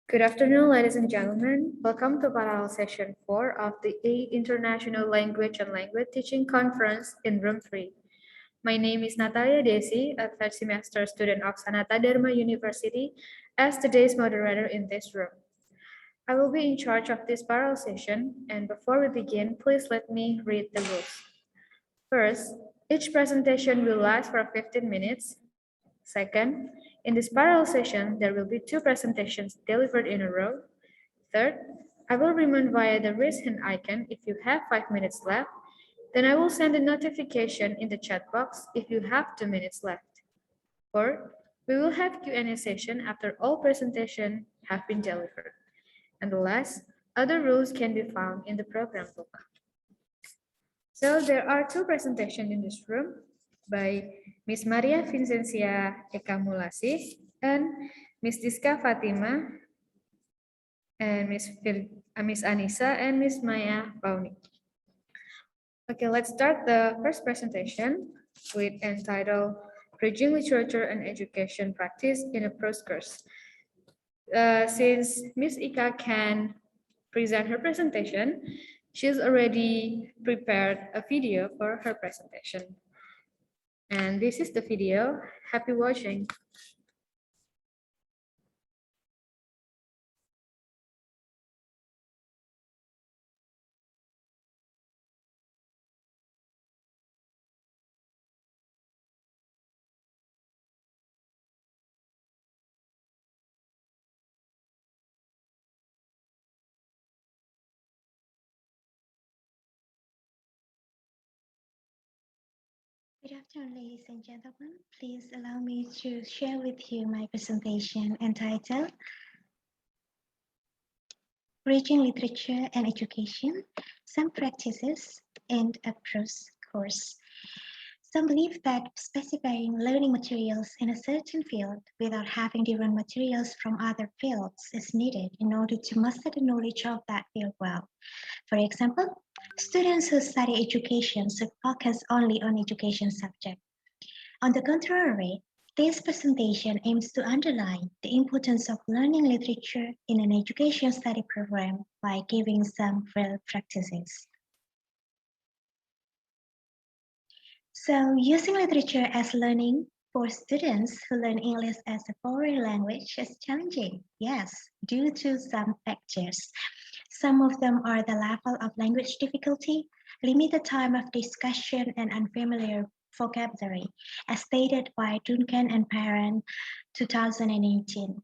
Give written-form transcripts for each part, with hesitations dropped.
Good afternoon, ladies and gentlemen. Welcome to parallel session 4 of the A International Language and Language Teaching Conference in Room 3. My name is Natalia Desi, a third semester student of Sanata Dharma University, as today's moderator in this room. I will be in charge of this parallel session, and before we begin, please let me read the rules. First, each presentation will last for 15 minutes. Second, in this parallel session, there will be 2 presentations delivered in a row. Third, I will remind via the raise hand icon if you have 5 minutes left. Then I will send a notification in the chat box if you have 2 minutes left. Fourth, we will have Q&A session after all presentations have been delivered. And the last, other rules can be found in the program book. So there are 2 presentations in this room by Miss Maria Vincencia Ekamulasi and Miss Diska Fatima and Miss Anissa and Miss Maya Pauni. Okay, let's start the first presentation with entitled Bridging Literature and Education Practice in a Prose Course. Since Miss Ika can present her presentation, she's already prepared a video for her presentation. And this is the video. Happy watching. Good afternoon, ladies and gentlemen. Please allow me to share with you my presentation entitled Bridging Literature and Education, Some Practices in a Prose Course. Some believe that specifying learning materials in a certain field without having different materials from other fields is needed in order to master the knowledge of that field well. For example, students who study education should focus only on education subject. On the contrary, this presentation aims to underline the importance of learning literature in an education study program by giving some real practices. So, using literature as learning for students who learn English as a foreign language is challenging, yes, due to some factors. Some of them are the level of language difficulty, limited time of discussion, and unfamiliar vocabulary, as stated by Duncan and Parent 2018.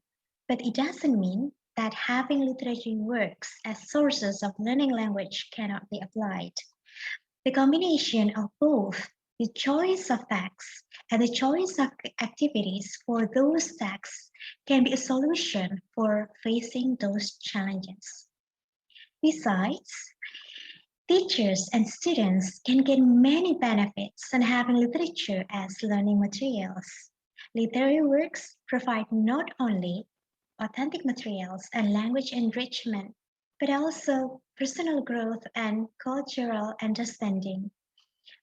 But it doesn't mean that having literary works as sources of learning language cannot be applied. The combination of both the choice of texts and the choice of activities for those texts can be a solution for facing those challenges. Besides, teachers and students can gain many benefits on having literature as learning materials. Literary works provide not only authentic materials and language enrichment, but also personal growth and cultural understanding.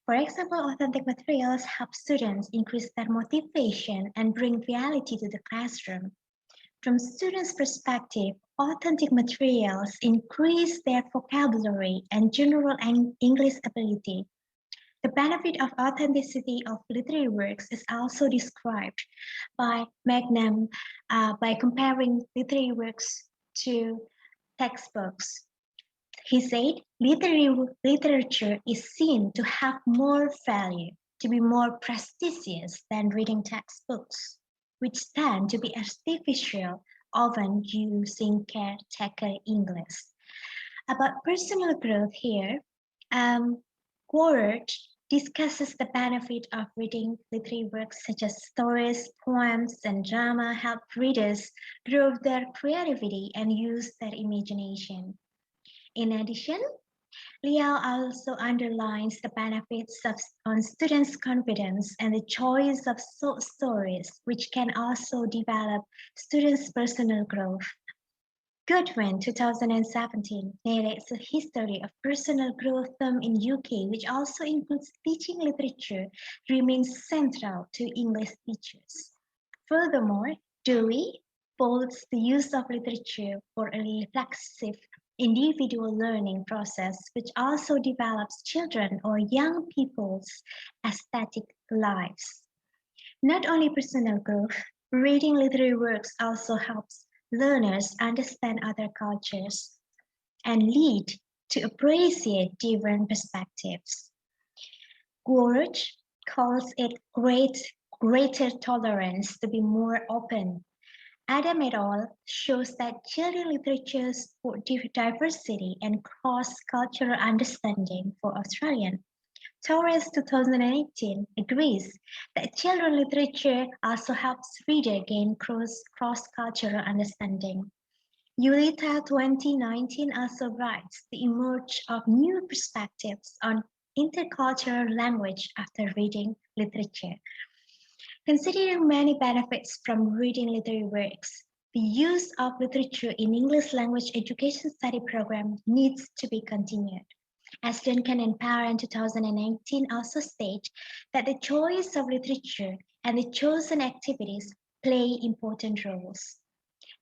For example, authentic materials help students increase their motivation and bring reality to the classroom. From students' perspective, authentic materials increase their vocabulary and general English ability. The benefit of authenticity of literary works is also described by Magnum by comparing literary works to textbooks. He said, literature is seen to have more value, to be more prestigious than reading textbooks, which tend to be artificial, often using caretaker English. About personal growth here, Ward discusses the benefit of reading literary works such as stories, poems, and drama help readers grow their creativity and use their imagination. In addition, Liao also underlines the benefits on students' confidence and the choice of short stories, which can also develop students' personal growth. Goodwin, 2017, narrates a history of personal growth theme in UK, which also includes teaching literature remains central to English teachers. Furthermore, Dewey, upholds the use of literature for a reflexive individual learning process, which also develops children or young people's aesthetic lives. Not only personal growth, reading literary works also helps learners understand other cultures and lead to appreciate different perspectives. Gurj calls it greater tolerance to be more open. Adam et al. Shows that children literature support diversity and cross-cultural understanding for Australian. Torres 2018 agrees that children literature also helps reader gain cross-cultural understanding. Yulita 2019 also writes the emerge of new perspectives on intercultural language after reading literature. Considering many benefits from reading literary works, the use of literature in English language education study program needs to be continued. As Duncan and Power in 2018 also state that the choice of literature and the chosen activities play important roles.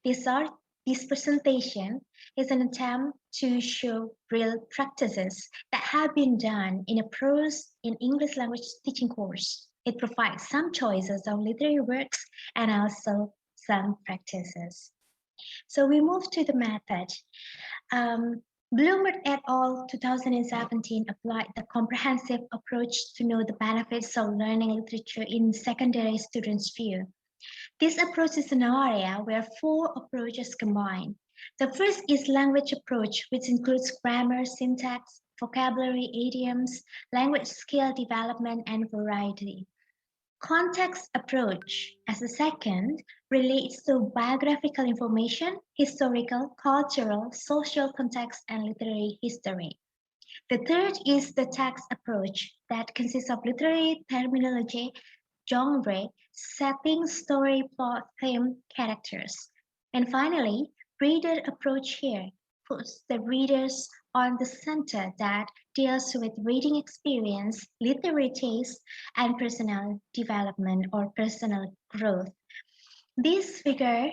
This presentation is an attempt to show real practices that have been done in a prose in English language teaching course. It provides some choices of literary works and also some practices. So we move to the method. Bloomberg et al. 2017 applied the comprehensive approach to know the benefits of learning literature in secondary students' view. This approach is an area where four approaches combine. The first is language approach, which includes grammar, syntax, vocabulary, idioms, language skill development, and variety. Context approach, as the second, relates to biographical information, historical, cultural, social context, and literary history. The third is the text approach that consists of literary terminology, genre, setting, story, plot, theme, characters. And finally, reader approach here puts the readers on the center that deals with reading experience, literary taste, and personal development or personal growth. This figure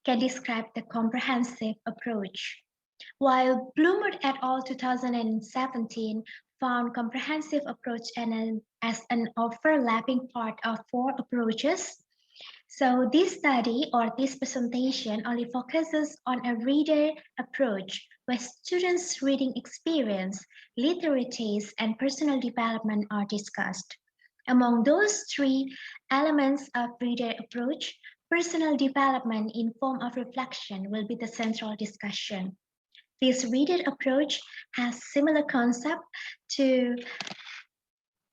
can describe the comprehensive approach. While Bloomberg et al. 2017 found comprehensive approach as an overlapping part of four approaches, so this study or this presentation only focuses on a reader approach where students' reading experience, literary taste, and personal development are discussed. Among those three elements of reader approach, personal development in form of reflection will be the central discussion. This reader approach has similar concept to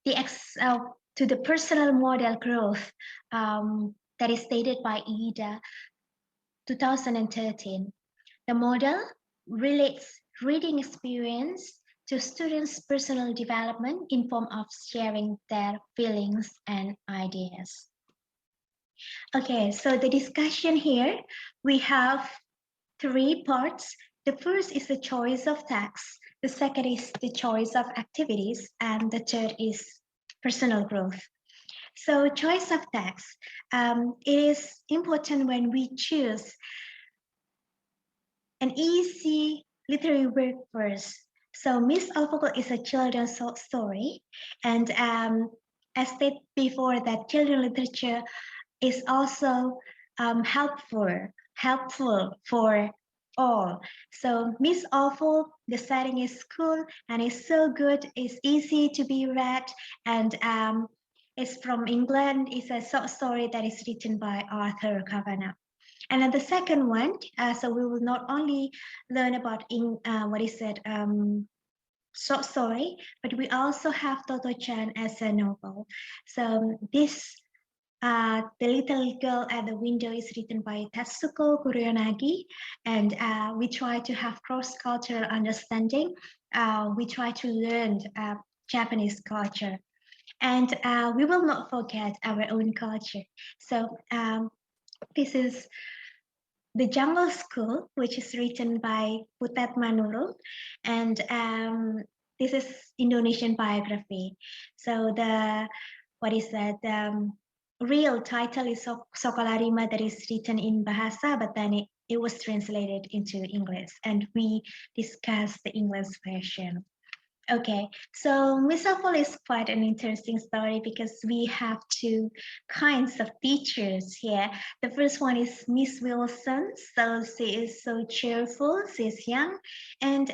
the personal model growth that is stated by Ida 2013. The model relates reading experience to students' personal development in form of sharing their feelings and ideas. Okay, so the discussion here, we have three parts. The first is the choice of text, the second is the choice of activities, and the third is personal growth. So choice of text, it is important when we choose an easy literary work first. So Miss Alphabet is a children's story, and as stated before, that children literature is also helpful for all. So Miss Awful, the setting is cool and it's so good. It's easy to be read, and it's from England. It's a short story that is written by Arthur Kavanagh. And then the second one, so we will not only learn about short story, but we also have Toto-chan as a novel. So this The Little Girl at the Window is written by Tatsuko Kuroyanagi, and we try to have cross-cultural understanding. We try to learn Japanese culture, and we will not forget our own culture. So this is The Jungle School, which is written by Butet Manurul, and this is Indonesian biography. So real title is Sekolah Rima that is written in Bahasa, but then it was translated into English, and we discussed the English version. Okay, so Miss Awful is quite an interesting story because we have two kinds of teachers here. The first one is Miss Wilson. So she is so cheerful, she's young, and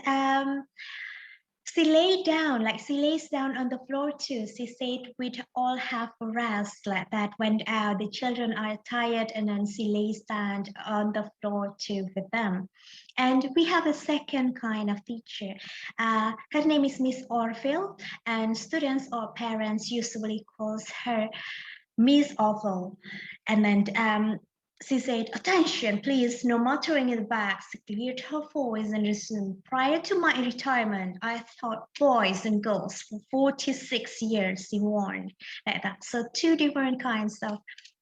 she lays down on the floor too. She said we'd all have a rest like that when the children are tired, and then she lays down on the floor too with them. And we have a second kind of teacher. Her name is Miss Orville, and students or parents usually calls her Miss Awful. And then she said, "Attention, please, no muttering in the back." She cleared her voice and resumed. "Prior to my retirement, I taught boys and girls for 46 years," she warned. Like that. So two different kinds of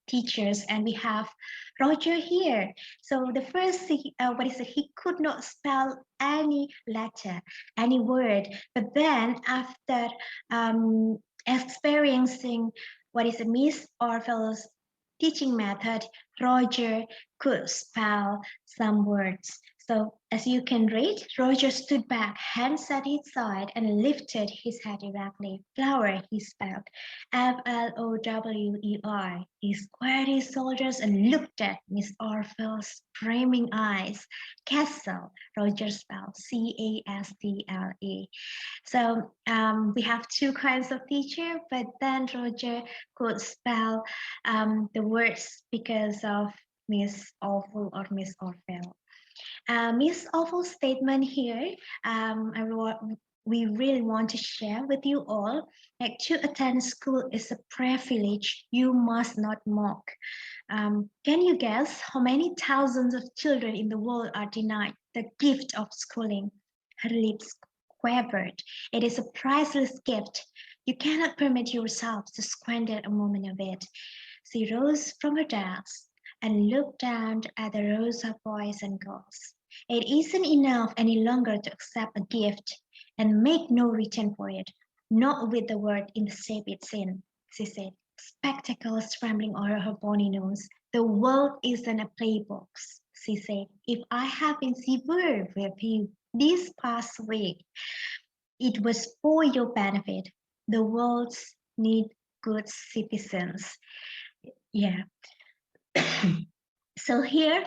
teachers, and we have Roger here. So the first, he could not spell any letter, any word. But then after experiencing Miss Orville's teaching method, Roger could spell some words. So as you can read, Roger stood back, hands at his side, and lifted his head erectly. Flower, he spelled, Flower. He squared his shoulders and looked at Miss Orville's framing eyes. Castle, Roger spelled, Castle. So we have two kinds of teacher, but then Roger could spell the words because of Miss Awful or Miss Orville. Miss Awful's statement here, we really want to share with you all. Like, to attend school is a privilege you must not mock. Can you guess how many thousands of children in the world are denied the gift of schooling? Her lips quivered. It is a priceless gift. You cannot permit yourself to squander a moment of it. She rose from her desk and looked down at the rows of boys and girls. It isn't enough any longer to accept a gift and make no return for it, not with the word in the shape it's in, she said, spectacles trembling over her bony nose. The world isn't a playbook, she said. If I have been severe with you this past week, it was for your benefit. The world's need good citizens. Yeah. So here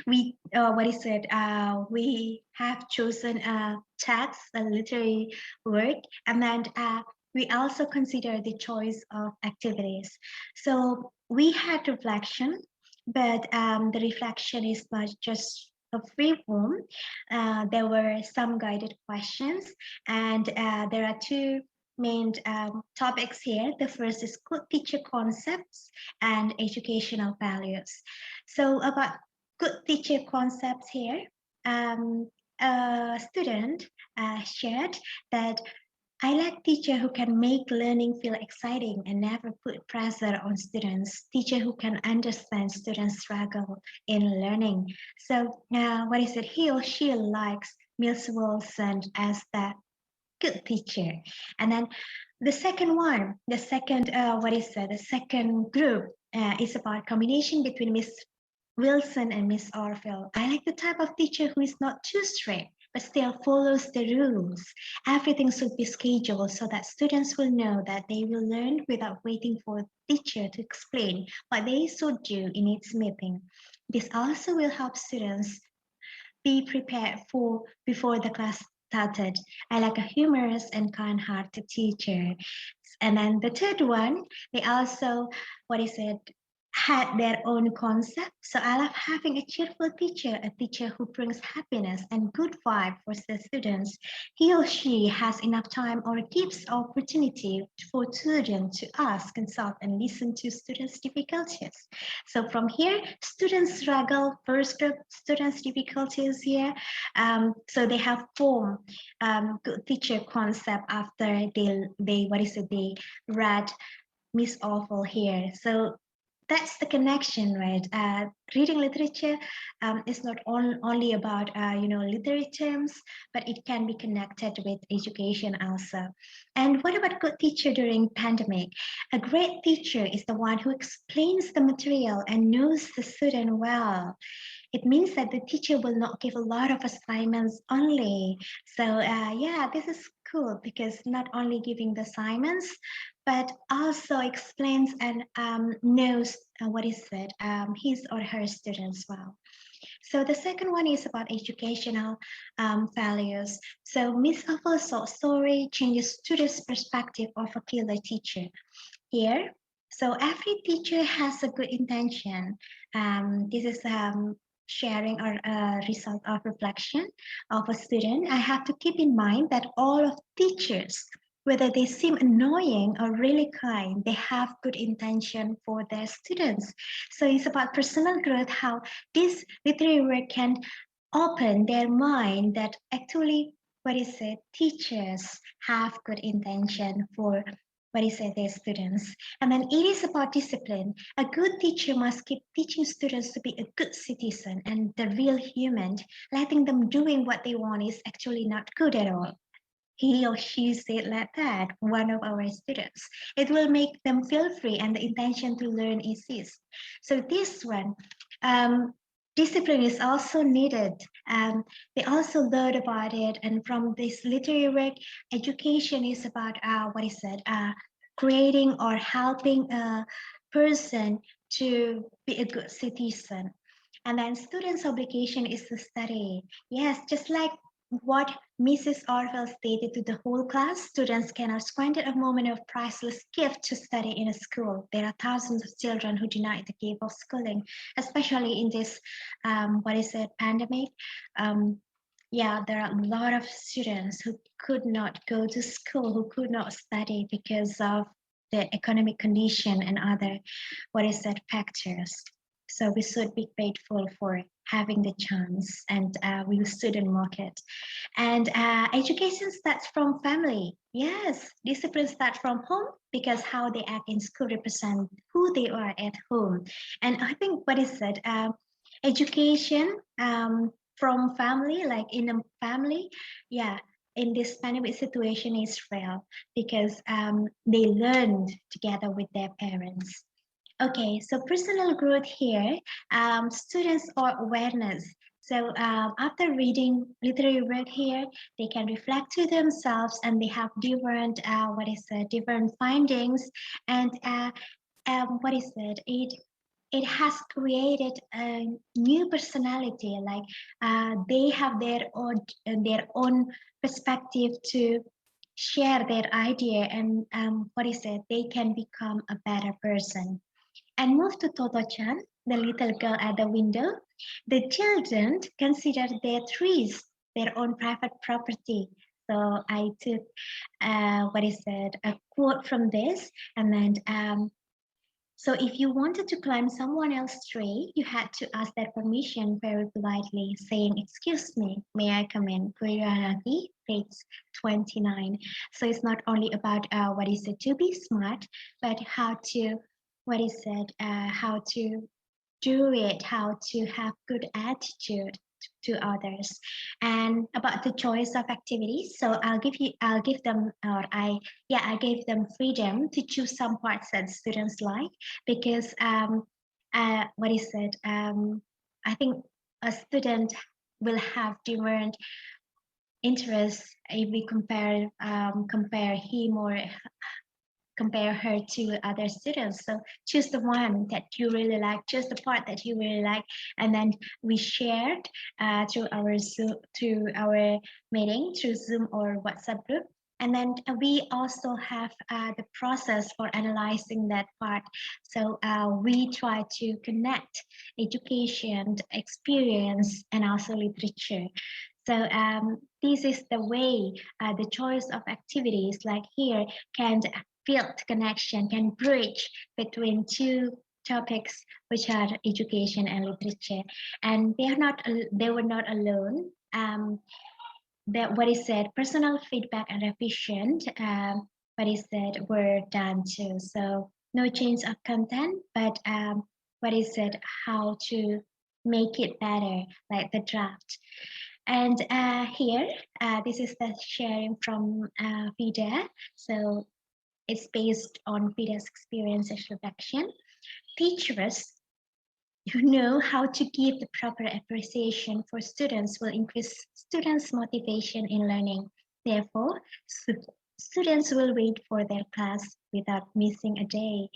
we have chosen a text, a literary work, and then we also consider the choice of activities. So we had reflection, but the reflection is not just a free form. There were some guided questions, and there are two main topics here. The first is good teacher concepts and educational values. So about good teacher concepts here, a student shared that I like teacher who can make learning feel exciting and never put pressure on students. Teacher who can understand students' struggle in learning. So he or she likes Miss Wilson as the good teacher. And then the second one, the second group is about combination between Miss Wilson and Miss Orville. I like the type of teacher who is not too strict, but still follows the rules. Everything should be scheduled so that students will know that they will learn without waiting for a teacher to explain what they should do in its meeting. This also will help students be prepared for before the class started. I like a humorous and kind-hearted teacher. And then the third one, they also, had their own concept. So I love having a cheerful teacher, a teacher who brings happiness and good vibe for the students. He or she has enough time or gives opportunity for children to ask, consult, and listen to students' difficulties. So from here, students struggle, first group students' difficulties here. So they have formed good teacher concept after they read Miss Awful here. So that's the connection, right? Reading literature is not only about literary terms, but it can be connected with education also. And what about good teacher during pandemic? A great teacher is the one who explains the material and knows the student well. It means that the teacher will not give a lot of assignments only. So yeah, this is cool because not only giving the assignments, but also explains and knows what is it, his or her students well. So the second one is about educational values. So Miss Huffle's story changes students' perspective of a killer teacher. Here, so every teacher has a good intention. This is sharing or result of reflection of a student. I have to keep in mind that all of teachers, whether they seem annoying or really kind, they have good intention for their students. So it's about personal growth, how this literary work can open their mind that actually what is it, teachers have good intention for what is it, their students. And then it is about discipline. A good teacher must keep teaching students to be a good citizen and the real human. Letting them doing what they want is actually not good at all. He or she said like that, one of our students. It will make them feel free and the intention to learn exists. So this one, um, discipline is also needed. They also learn about it, and from this literary work, education is about what is it? Creating or helping a person to be a good citizen. And then students' obligation is to study. Yes, just like what Mrs. Orwell stated to the whole class, students cannot squander a moment of priceless gift to study in a school. There are thousands of children who deny the gift of schooling, especially in this, what is it, pandemic. Um, yeah, there are a lot of students who could not go to school, who could not study because of the economic condition and other, what is that, factors. So we should be grateful for having the chance, and we shouldn't mock it. And education starts from family. Yes, discipline starts from home because how they act in school represent who they are at home. And I think what is it? Education from family, like in a family, yeah. In this pandemic situation is real because they learned together with their parents. Okay, so personal growth here, students or awareness. So after reading literary work here, they can reflect to themselves and they have different, different findings, and what is it? It has created a new personality. Like they have their own perspective to share their idea, and what is it? They can become a better person. And move to Toto-chan, the little girl at the window. The children consider their trees their own private property. So I took, a quote from this, and then so if you wanted to climb someone else's tree, you had to ask their permission very politely, saying, "Excuse me, may I come in?" Kuranagi, page 29. So it's not only about what is it to be smart, but how to, how to do it, how to have good attitude to others, and about the choice of activities. So I'll give them, or I gave them freedom to choose some parts that students like, because I think a student will have different interests if we compare him or compare her to other students. So choose the one that you really like, choose the part that you really like, and then we shared through our Zoom, through our meeting through Zoom or WhatsApp group. And then we also have the process for analyzing that part. So we try to connect education, experience, and also literature. So this is the way the choice of activities like here can build connection, can bridge between two topics, which are education and literature. And they were not alone. That what is said, personal feedback and revision, what is said, were done too. So no change of content, but what is it? How to make it better, like the draft. And here, this is the sharing from FIDA. So it's based on FIDA's experiences reduction. Teachers who know how to give the proper appreciation for students will increase students' motivation in learning. Therefore, students will wait for their class without missing a day.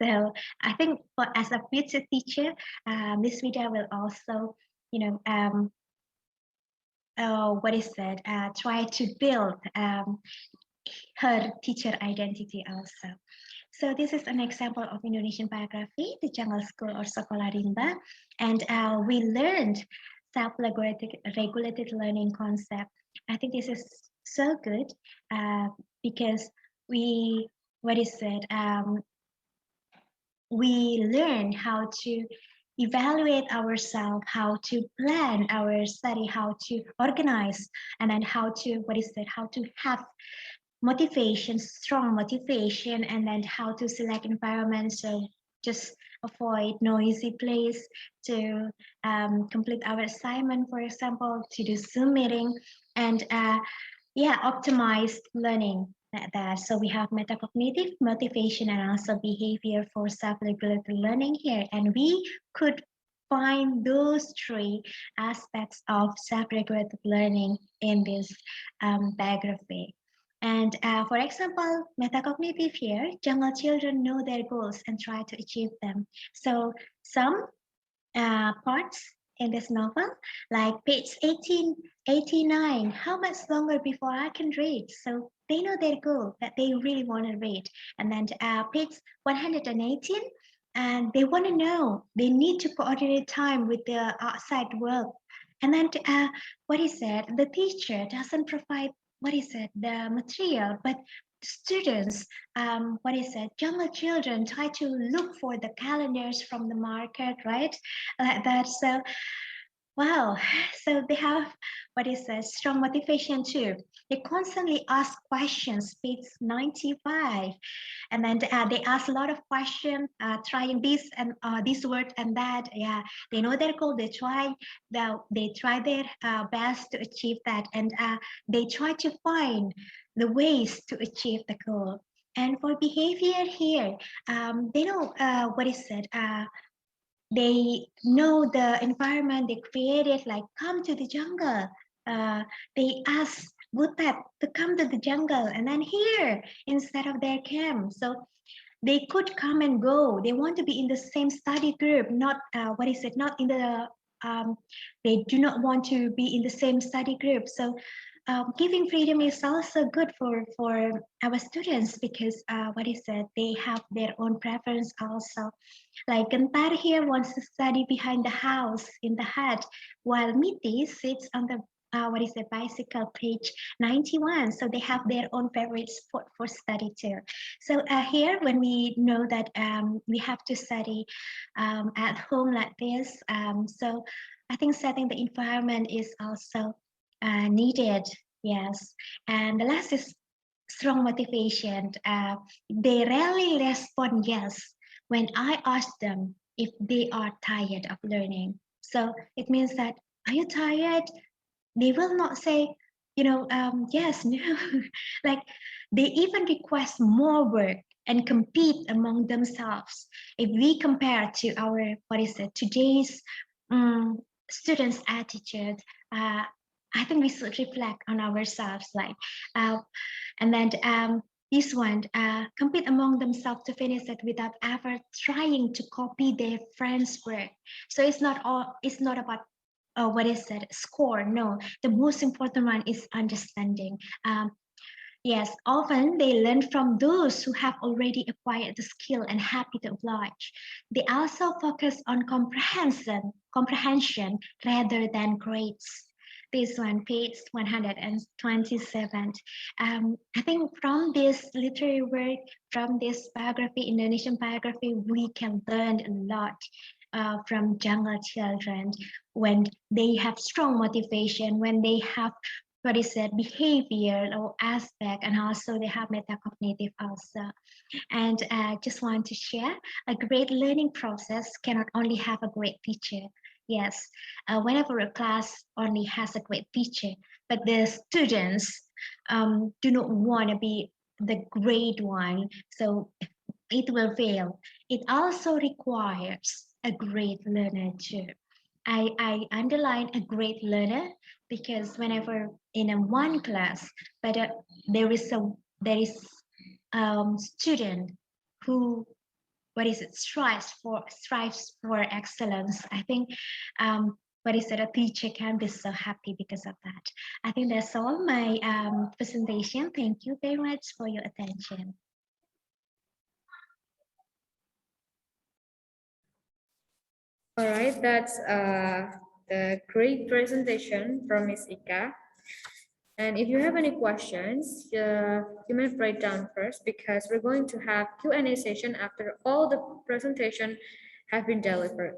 So I think for as a future teacher, Miss Vida will also, you know, what is that? Try to build her teacher identity also. So this is an example of Indonesian biography, the Jungle School or Sekolah Rimba, and we learned self-regulated learning concept. I think this is so good because we, what is it? We learn how to evaluate ourselves, how to plan our study, how to organize, and then how to, what is it? How to have motivation, strong motivation, and then how to select environment. So just avoid noisy place to complete our assignment, for example, to do Zoom meeting, and yeah, optimized learning. That. So we have metacognitive, motivation, and also behavior for self-regulated learning here. And we could find those three aspects of self-regulated learning in this biography. And for example, metacognitive here, jungle children know their goals and try to achieve them. So some parts in this novel, like page 89, how much longer before I can read? So they know their goal that they really want to read. And then page 118, and they want to know, they need to coordinate time with the outside world. And then what is it? The teacher doesn't provide, what is it, the material, but students, what is it, younger children try to look for the calendars from the market, right? Like that. So wow, so they have, what is a strong motivation too. They constantly ask questions, page 95, and then they ask a lot of questions, trying this and this word and that. Yeah, they know their goal. They try their best to achieve that, and they try to find the ways to achieve the goal. And for behavior here, they know what is it. They know the environment they created, like come to the jungle. They ask Butet to come to the jungle and then here instead of their camp. So they could come and go. They want to be in the same study group, not what is it, not in the, they do not want to be in the same study group. So giving freedom is also good for our students because what is it, they have their own preference also. Like Gentar here wants to study behind the house in the hut, while Miti sits on the what is the bicycle, page 91. So they have their own favorite sport for study too. So here, when we know that we have to study at home like this, so I think setting the environment is also needed. Yes, and the last is strong motivation. They rarely respond yes when I ask them if they are tired of learning. So it means that, are you tired? They will not say, yes, no. Like they even request more work and compete among themselves. If we compare to our, what is it, today's students' attitude, I think we should reflect on ourselves, like, and then this one, compete among themselves to finish it without ever trying to copy their friends' work. So it's not about what is that score. No, the most important one is understanding. Yes, often they learn from those who have already acquired the skill and happy to oblige. They also focus on comprehension rather than grades. This one, page 127. I think from this literary work, from this biography, Indonesian biography, we can learn a lot from jungle children when they have strong motivation, when they have what is it, behavioral aspect, and also they have metacognitive also. And I just want to share a great learning process cannot only have a great teacher. Yes, whenever a class only has a great teacher, but the students do not want to be the great one, so it will fail. It also requires a great learner too. I underline a great learner because whenever in a one class, but there is a there is student who what is it strives for excellence. I think what is it, a teacher can be so happy because of that. I think that's all my presentation. Thank you very much for your attention. All right, that's the great presentation from Ms. Ika. And if you have any questions, you may write down first because we're going to have Q&A session after all the presentation have been delivered.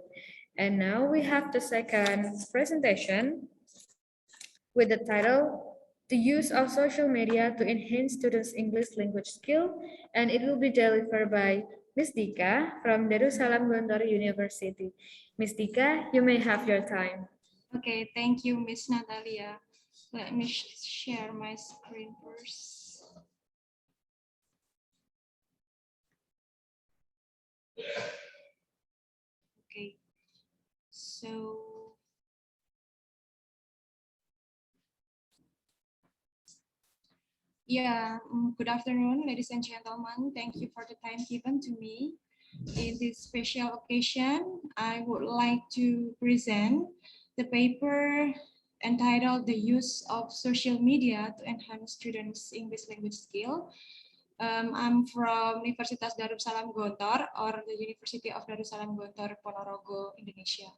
And now we have the second presentation with the title, The Use of Social Media to Enhance Students' English Language Skill, and it will be delivered by Ms. Dika from Darussalam Gondar University. Ms. Dika, you may have your time. Okay, thank you, Miss Natalia. Let me share my screen first. Okay, so yeah, good afternoon, ladies and gentlemen. Thank you for the time given to me. In this special occasion, I would like to present the paper entitled The Use of Social Media to Enhance Students' English Language Skill. I'm from Universitas Darussalam Gontor, or the University of Darussalam Gontor, Ponorogo, Indonesia.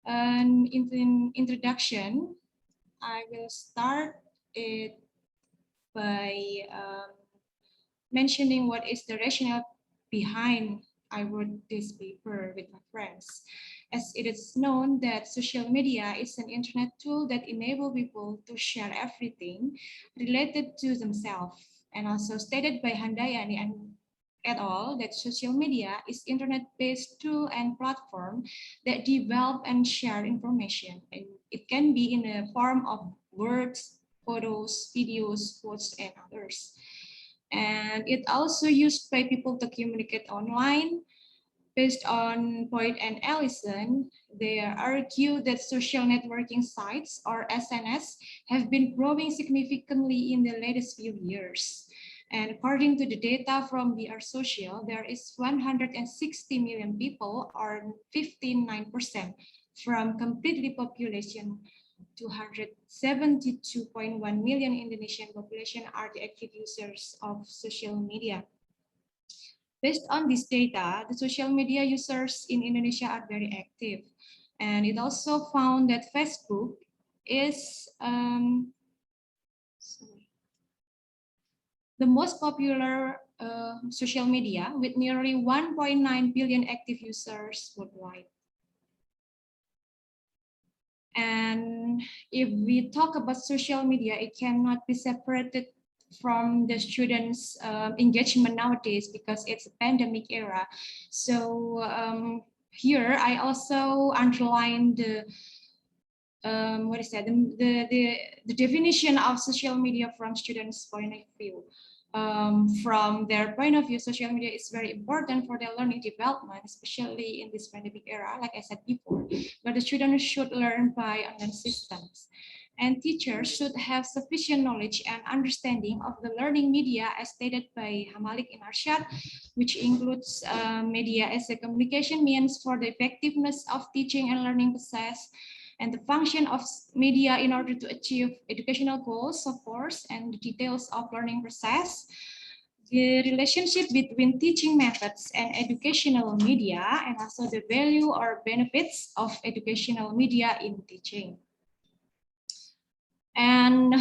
And in the introduction, I will start it by mentioning what is the rationale behind I wrote this paper with my friends. As it is known that social media is an internet tool that enables people to share everything related to themselves. And also stated by Handayani and et al. That social media is internet-based tool and platform that develop and share information. And it can be in the form of words, photos, videos, quotes, and others. And it also used by people to communicate online. Based on Boyd and Ellison, they argue that social networking sites, or SNS, have been growing significantly in the latest few years. And according to the data from VR Social, there is 160 million people, or 59% from completely population. 272.1 million Indonesian population are the active users of social media. Based on this data, the social media users in Indonesia are very active. And it also found that Facebook is the most popular social media with nearly 1.9 billion active users worldwide. And if we talk about social media, it cannot be separated from the students' engagement nowadays because it's a pandemic era. So here I also underline the what is that? The definition of social media from students' point of view. From their point of view, social media is very important for their learning development, especially in this pandemic era, like I said before, where the students should learn by online systems. And teachers should have sufficient knowledge and understanding of the learning media as stated by Hamalik in Arshad, which includes media as a communication means for the effectiveness of teaching and learning process, and the function of media in order to achieve educational goals, of course, and the details of learning process, the relationship between teaching methods and educational media, and also the value or benefits of educational media in teaching. And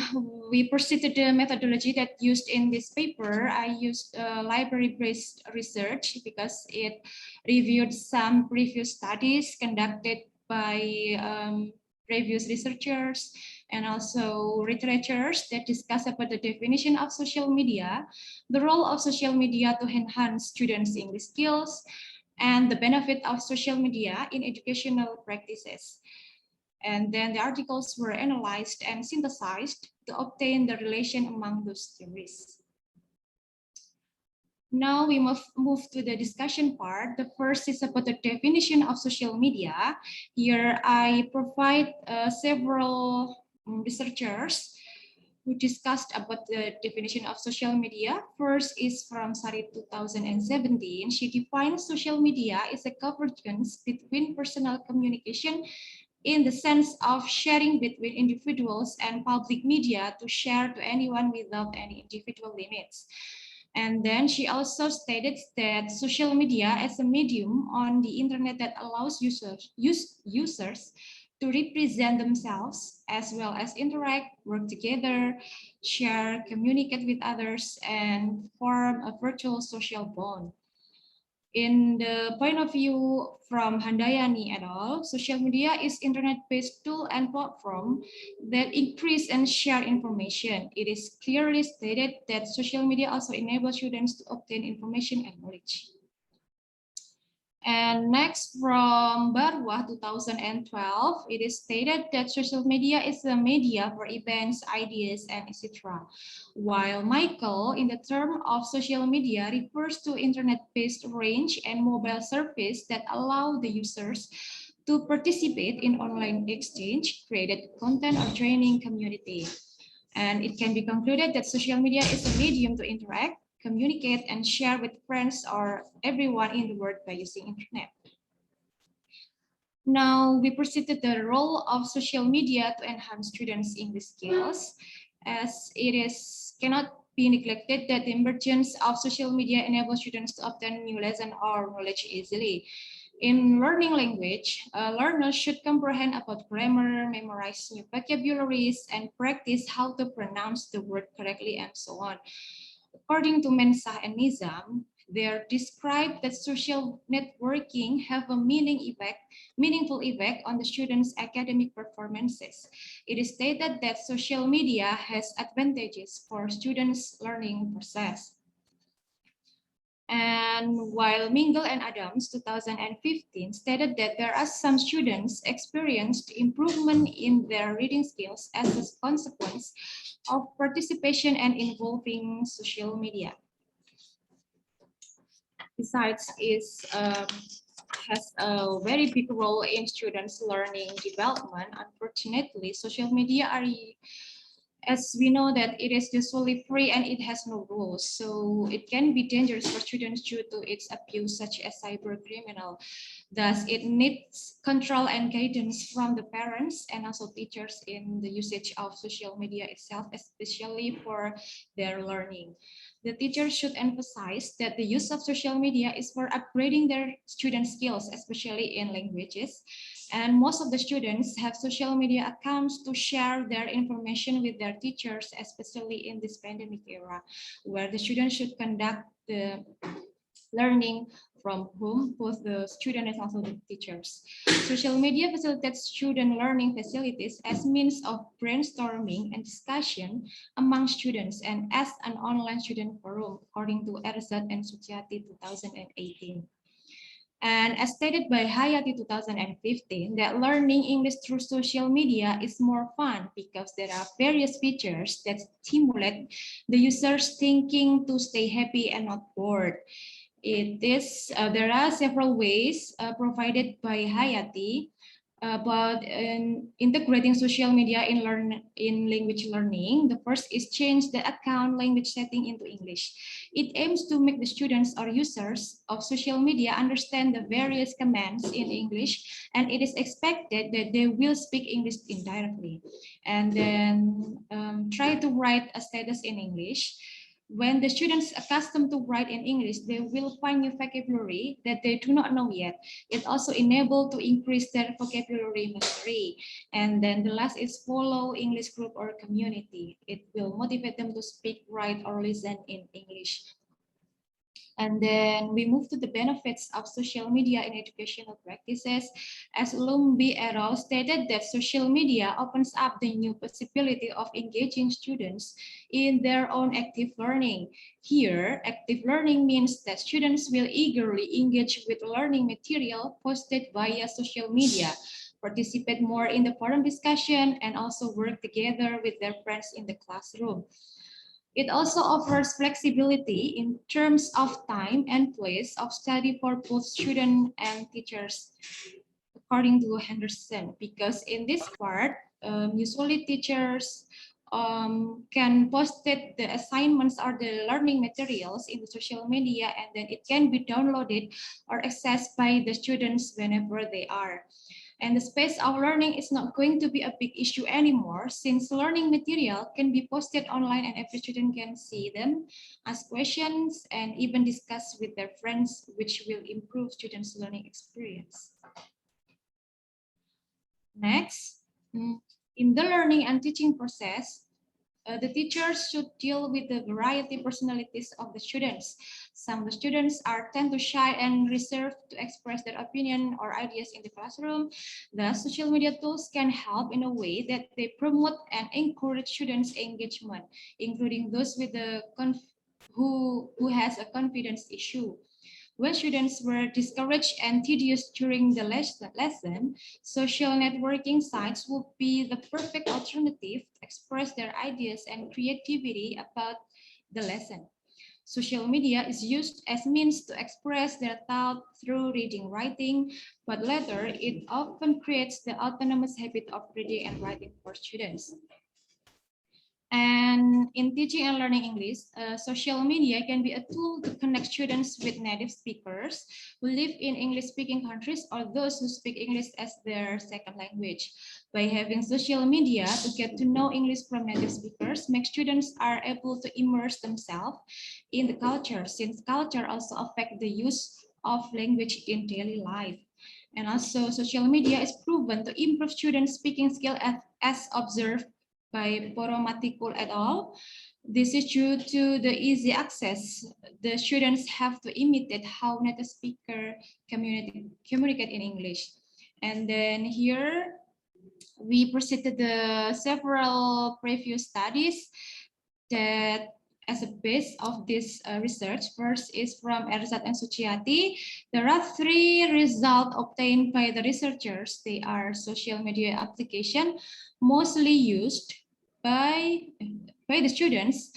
we proceed to the methodology that used in this paper. I used library-based research because it reviewed some previous studies conducted by previous researchers, and also literatures that discuss about the definition of social media, the role of social media to enhance students' English skills, and the benefit of social media in educational practices. And then the articles were analyzed and synthesized to obtain the relation among those theories. Now we move to the discussion part. The first is about the definition of social media. Here I provide several researchers who discussed about the definition of social media. First is from Sari 2017. She defines social media as a convergence between personal communication in the sense of sharing between individuals and public media to share to anyone without any individual limits. And then she also stated that social media as a medium on the internet that allows users to represent themselves as well as interact, work together, share, communicate with others, and form a virtual social bond. In the point of view from Handayani et al., social media is internet-based tool and platform that increase and share information. It is clearly stated that social media also enables students to obtain information and knowledge. And next from Barwah 2012, it is stated that social media is a media for events, ideas, and etc. While Michael, in the term of social media, refers to internet-based range and mobile service that allow the users to participate in online exchange, created content, or training community. And it can be concluded that social media is a medium to interact, communicate, and share with friends or everyone in the world by using internet. Now we proceed to the role of social media to enhance students' English skills, as it cannot be neglected that the emergence of social media enables students to obtain new lesson or knowledge easily. In learning language, learners should comprehend about grammar, memorize new vocabularies, and practice how to pronounce the word correctly and so on. According to Mensah and Nizam, they are described that social networking have a meaningful effect on the students' academic performances. It is stated that social media has advantages for students' learning process. And while Mingle and Adams 2015 stated that there are some students experienced improvement in their reading skills as a consequence of participation and involving social media. Besides, it has a very big role in students' learning development. Unfortunately, social media are, as we know, that it is usually free and it has no rules, so it can be dangerous for students due to its abuse, such as cyber criminal. Thus, it needs control and guidance from the parents and also teachers in the usage of social media itself, especially for their learning. The teachers should emphasize that the use of social media is for upgrading their student skills, especially in languages. And most of the students have social media accounts to share their information with their teachers, especially in this pandemic era, where the students should conduct the learning from home, both the student and also the teachers. Social media facilitates student learning facilities as means of brainstorming and discussion among students and as an online student forum, according to Erzat and Suciati 2018. And as stated by Hayati 2015, that learning English through social media is more fun because there are various features that stimulate the user's thinking to stay happy and not bored. There are several ways provided by Hayati about integrating social media in language learning. The first is change the account language setting into English. It aims to make the students or users of social media understand the various commands in English, and it is expected that they will speak English indirectly. And then try to write a status in English. When the students accustomed to write in English, they will find new vocabulary that they do not know yet. It also enables to increase their vocabulary mastery. And then the last is follow English group or community. It will motivate them to speak, write, or listen in English. And then we move to the benefits of social media in educational practices. As Lumbi et al. Stated that social media opens up the new possibility of engaging students in their own active learning. Here, active learning means that students will eagerly engage with learning material posted via social media, participate more in the forum discussion, and also work together with their friends in the classroom. It also offers flexibility in terms of time and place of study for both students and teachers, according to Henderson, because in this part, usually teachers can post the assignments or the learning materials in the social media, and then it can be downloaded or accessed by the students whenever they are. And the space of learning is not going to be a big issue anymore, since learning material can be posted online and every student can see them, ask questions, and even discuss with their friends, which will improve students' learning experience. Next, in the learning and teaching process, the teachers should deal with the variety personalities of the students. Some of the students tend to shy and reserved to express their opinion or ideas in the classroom. The social media tools can help in a way that they promote and encourage students' engagement, including those with the who has a confidence issue. When students were discouraged and tedious during the lesson, social networking sites would be the perfect alternative to express their ideas and creativity about the lesson. Social media is used as means to express their thought through reading, writing, but later it often creates the autonomous habit of reading and writing for students. And in teaching and learning English, social media can be a tool to connect students with native speakers who live in English-speaking countries or those who speak English as their second language. By having social media to get to know English from native speakers, make students are able to immerse themselves in the culture, since culture also affects the use of language in daily life. And also, social media is proven to improve students' speaking skill as observed by Poromatikul et al. This is due to the easy access. The students have to imitate how native speaker communicate in English. And then here we presented the several previous studies that as a base of this research. First is from Erzat and Suciati. There are 3 results obtained by the researchers. They are social media application mostly used by the students,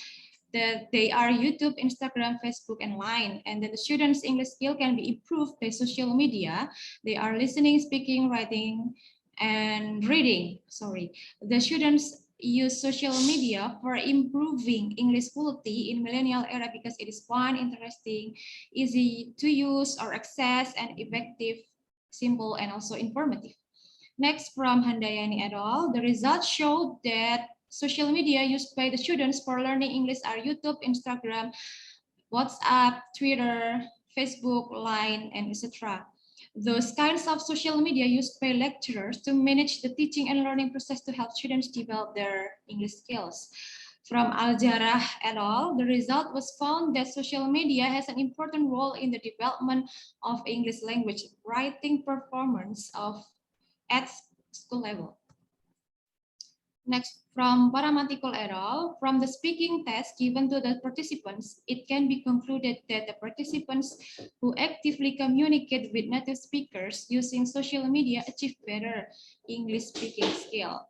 that they are YouTube, Instagram, Facebook, and Line. And then the students' English skill can be improved by social media. They are listening, speaking, writing, and reading. Sorry. The students use social media for improving English fluency in millennial era because it is fun, interesting, easy to use or access, and effective, simple, and also informative. Next, from Handayani et al., the results showed that social media used by the students for learning English are YouTube, Instagram, WhatsApp, Twitter, Facebook, Line, and etc. Those kinds of social media used by lecturers to manage the teaching and learning process to help students develop their English skills. From Al-Jarrah et al., the result was found that social media has an important role in the development of English language writing performance at school level. Next, from Paramatikul et al., from the speaking test given to the participants, it can be concluded that the participants who actively communicate with native speakers using social media achieve better English speaking skill.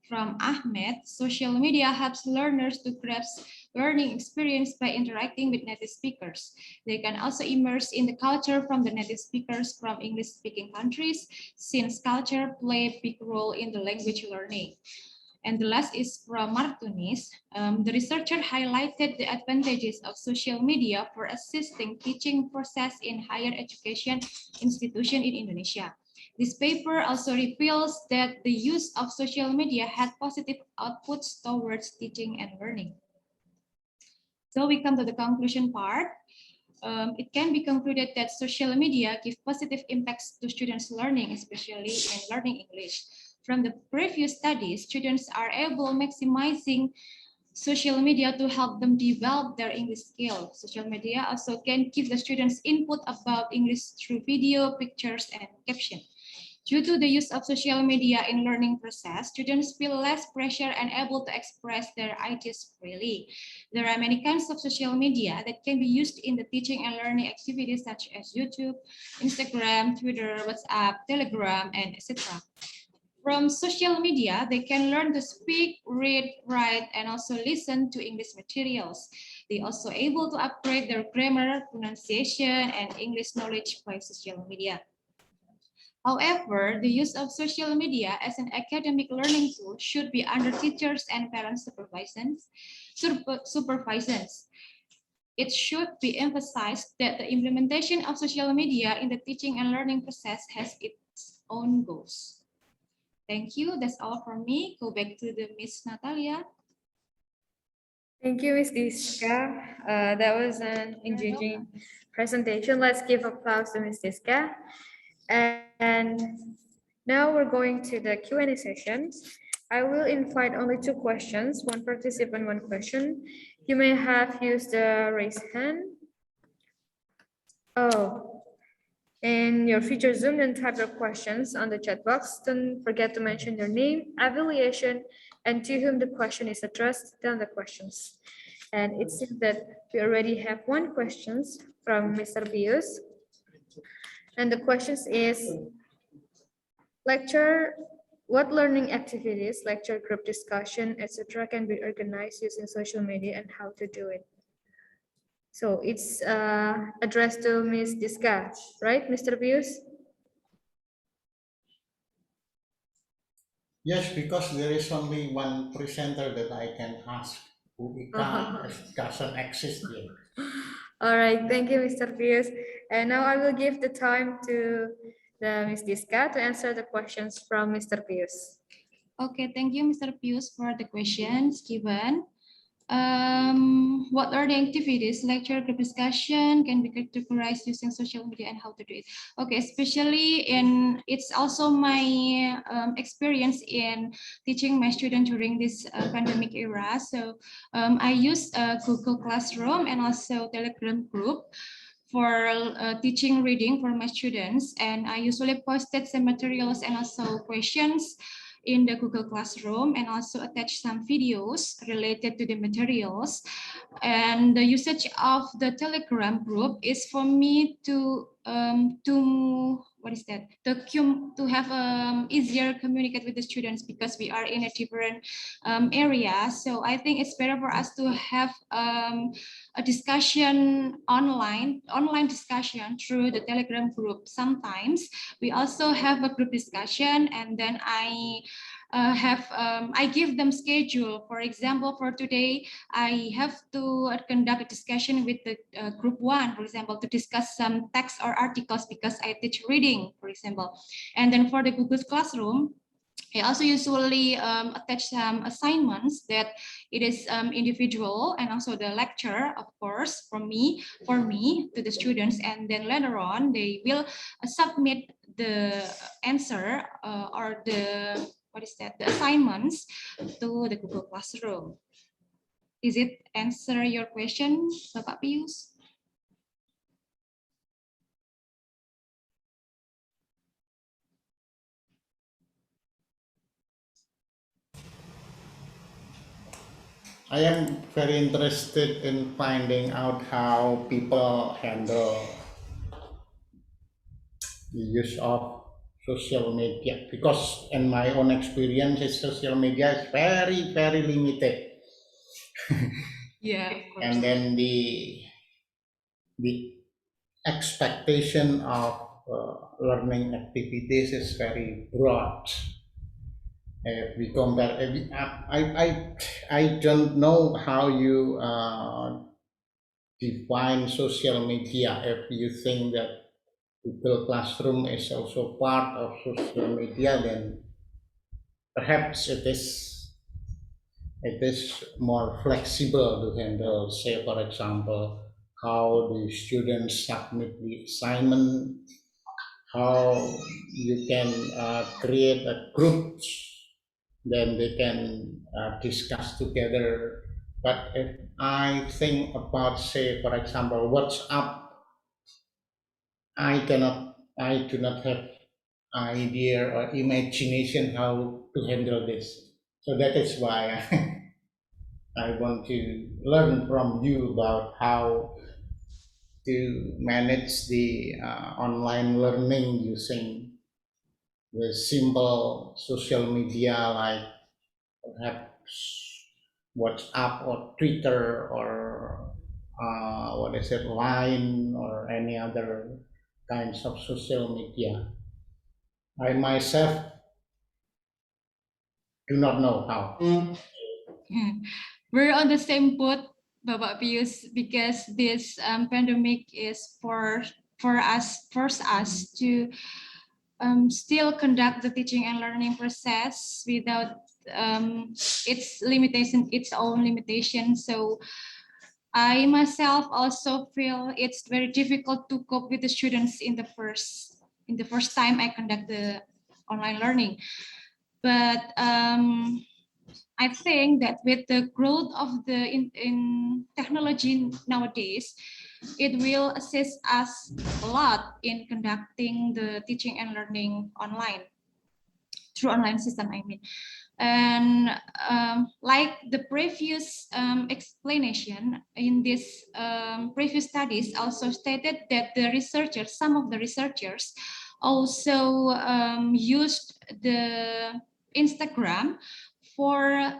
From Ahmed, social media helps learners to grasp learning experience by interacting with native speakers. They can also immerse in the culture from the native speakers from English-speaking countries, since culture play a big role in the language learning. And the last is from Martunis. The researcher highlighted the advantages of social media for assisting teaching process in higher education institution in Indonesia. This paper also reveals that the use of social media had positive outputs towards teaching and learning. So we come to the conclusion part. It can be concluded that social media give positive impacts to students' learning, especially in learning English. From the previous studies, students are able maximizing social media to help them develop their English skill. Social media also can give the students input about English through video, pictures, and caption. Due to the use of social media in learning process, students feel less pressure and able to express their ideas freely. There are many kinds of social media that can be used in the teaching and learning activities such as YouTube, Instagram, Twitter, WhatsApp, Telegram, and etc. From social media, they can learn to speak, read, write, and also listen to English materials. They also able to upgrade their grammar, pronunciation, and English knowledge by social media. However, the use of social media as an academic learning tool should be under teachers and parents' supervisions. It should be emphasized that the implementation of social media in the teaching and learning process has its own goals. Thank you. That's all from me. Go back to the Miss Natalia. Thank you, Ms. Diska. That was an engaging presentation. Let's give applause to Ms. Diska. And now we're going to the Q&A session. I will invite only 2 questions, 1 participant, 1 question. You may have used the raise hand. Oh, in your future Zoom, then type your questions on the chat box. Don't forget to mention your name, affiliation, and to whom the question is addressed, then the questions. And it seems that we already have 1 question from Mr. Bius. And the questions is, lecture, what learning activities, lecture, group discussion, etc. can be organized using social media and how to do it? So it's addressed to Ms. Diska, right, Mr. Bius? Yes, because there is only one presenter that I can ask who doesn't exist yet. All right, thank you, Mr. Pius. And now I will give the time to Ms. Diska to answer the questions from Mr. Pius. Okay, thank you, Mr. Pius, for the questions given. What learning activities, lecture, group discussion can be categorized using social media and how to do it? Okay, especially it's also my experience in teaching my students during this pandemic era. So I use Google Classroom and also Telegram group for teaching reading for my students. And I usually posted some materials and also questions in the Google Classroom and also attach some videos related to the materials. And the usage of the Telegram group is for me to what is that? To have easier communicate with the students because we are in a different area. So I think it's better for us to have a discussion online discussion through the Telegram group. Sometimes we also have a group discussion, and then I give them schedule. For example, for today, I have to conduct a discussion with the group 1, for example, to discuss some text or articles because I teach reading, for example. And then for the Google Classroom, I also usually attach some assignments that it is individual, and also the lecture, of course, for me to the students, and then later on they will submit the answer or the the assignments to the Google Classroom. Is it answer your question, Bapak Pius? I am very interested in finding out how people handle the use of social media, because in my own experience, social media is very, very limited. Yeah, of course. And then the expectation of learning activities is very broad. If we compare, I don't know how you define social media. If you think that Google Classroom is also part of social media, then perhaps it is more flexible to handle. Say, for example, how the students submit the assignment, how you can create a group, then they can discuss together But if I think about, say, for example, WhatsApp, I do not have idea or imagination how to handle this. So that is why I want to learn from you about how to manage the online learning using the simple social media like perhaps WhatsApp or Twitter or what is it, Line or any other kinds of social media. I myself do not know how. We're on the same boat, Bapak Pius, because this pandemic is for us force us to still conduct the teaching and learning process without its own limitation. So I myself also feel it's very difficult to cope with the students in the first time I conduct the online learning. But I think that with the growth of the in technology nowadays, it will assist us a lot in conducting the teaching and learning online through online system. I mean, and like the previous explanation in this previous studies also stated that some of the researchers also used the Instagram for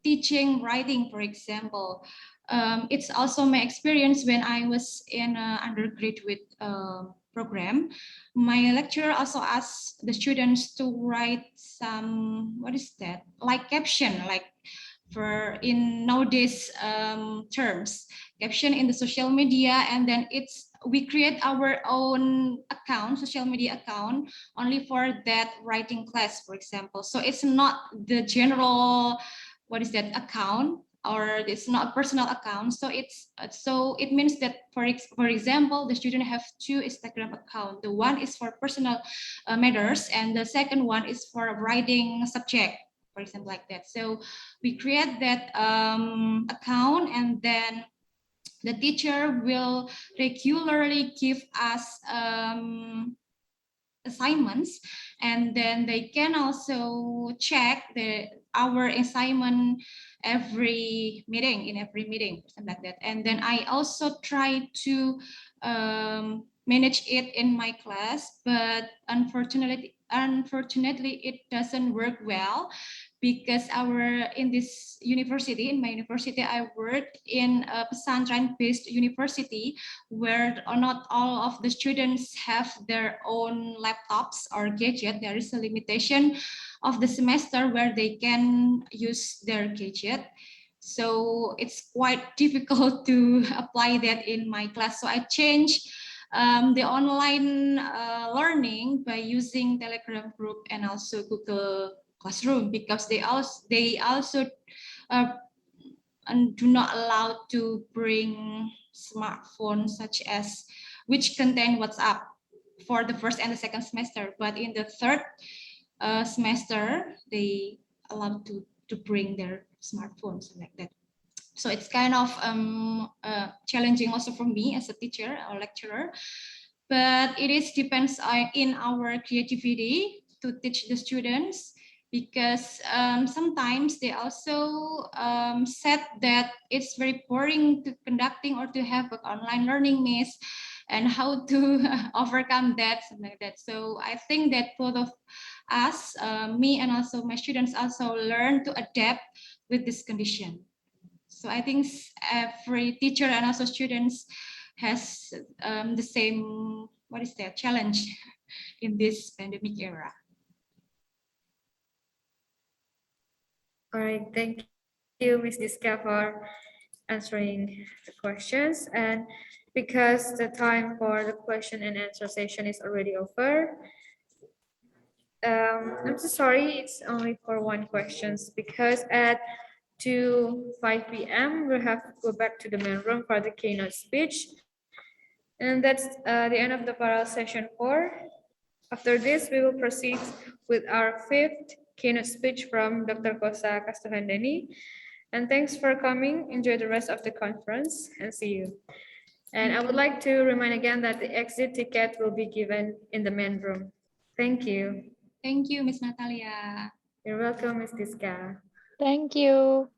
teaching writing, for example. It's also my experience when I was in an undergraduate program. My lecturer also asked the students to write some, what is that, like caption, like for in nowadays terms, caption in the social media, and then we create our own account, social media account, only for that writing class, for example. So it's not the general, what is that, account, or it's not a personal account. So it means that for example, the student have two Instagram account. The one is for personal matters, and the second one is for writing subject, for example, like that. So we create that account, and then the teacher will regularly give us assignments, and then they can also check our assignment in every meeting, something like that. And then I also try to manage it in my class, but unfortunately it doesn't work well, because in my university I work in a pesantren based university, where not all of the students have their own laptops or gadget. There is a limitation of the semester where they can use their gadget. So it's quite difficult to apply that in my class. So I changed the online learning by using Telegram group and also Google Classroom, because they also uh, and do not allow to bring smartphones such as which contain WhatsApp for the first and the second semester. But in the third semester, they allow to bring their smartphones like that. So it's kind of challenging also for me as a teacher or lecturer. But it is depends in our creativity to teach the students, because sometimes they also said that it's very boring to conducting or to have an online learning miss, and how to overcome that, something like that. So I think that both of us, me and also my students, also learn to adapt with this condition. So I think every teacher and also students has the same, what is that, challenge in this pandemic era. All right, thank you, Ms. Diska, for answering the questions. And because the time for the question and answer session is already over, I'm so sorry, it's only for one questions, because at 5 p.m. we'll have to go back to the main room for the keynote speech. And that's the end of the Parallel Session 4. After this, we will proceed with our fifth keynote speech from Dr. Kosa Kastuhandani. And thanks for coming. Enjoy the rest of the conference and see you. And I Thank would like to remind again that the exit ticket will be given in the main room. Thank you. Thank you, Miss Natalia. You're welcome, Ms. Diska. Thank you.